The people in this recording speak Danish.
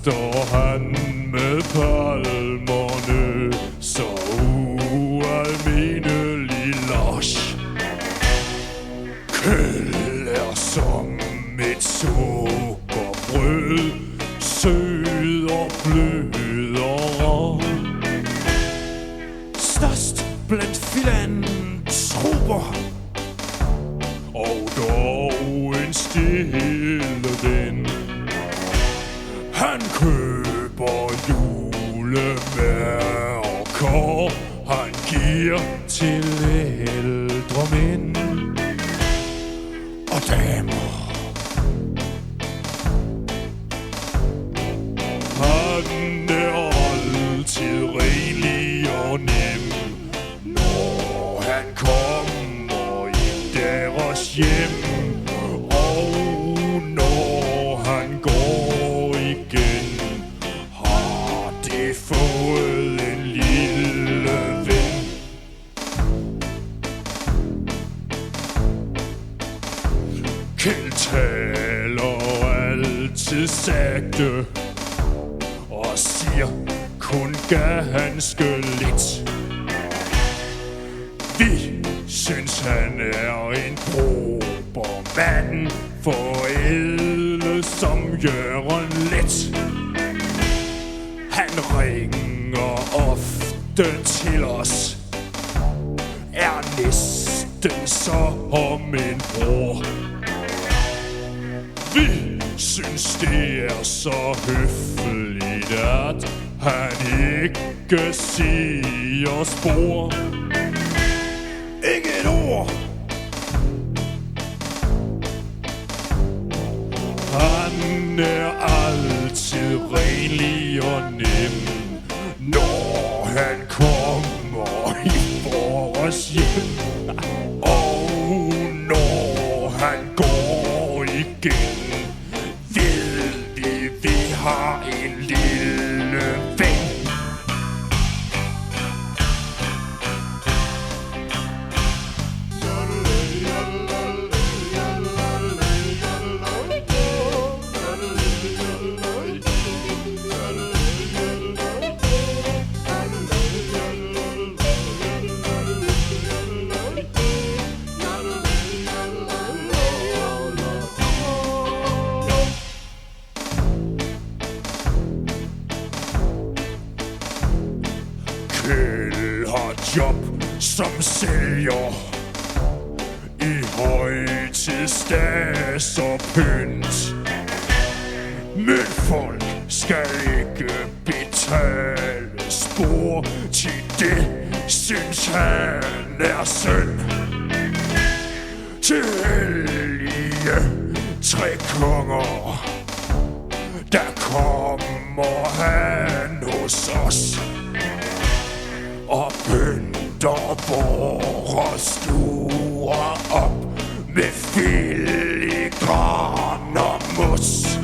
står han med palmerne, så ualmindelig lush. Kjeld er som et sukkerbrød, sød og blød og rar. Størst blandt filantropper, og dog en stille ven. Han køber julemærker, han giver til ældre mænd og damer. Han er altid renlig og nem, når han kommer i deres hjem. Og når han går igen, har de fået en lille ven. Kjeld taler altid sagte og siger kun ganske lidt. Vi synes han er en prober mand, forædlet som Jørgen Let. Han ringer ofte til os, er næsten som en bror. Vi synes det er så høfligt, at han ikke siger spor. Ikke et ord. Han er altid renlig og nem, når han kommer i vores hjem. Og når han går igen, ved vi har en lille ven. Kjeld har job som sælger i højtidsdags og pynt. Men folk skal ikke betale spor, til det synes han er synd. Til hellige tre konger, der kommer han hos os og pynter vores stuer op med filigran og mos.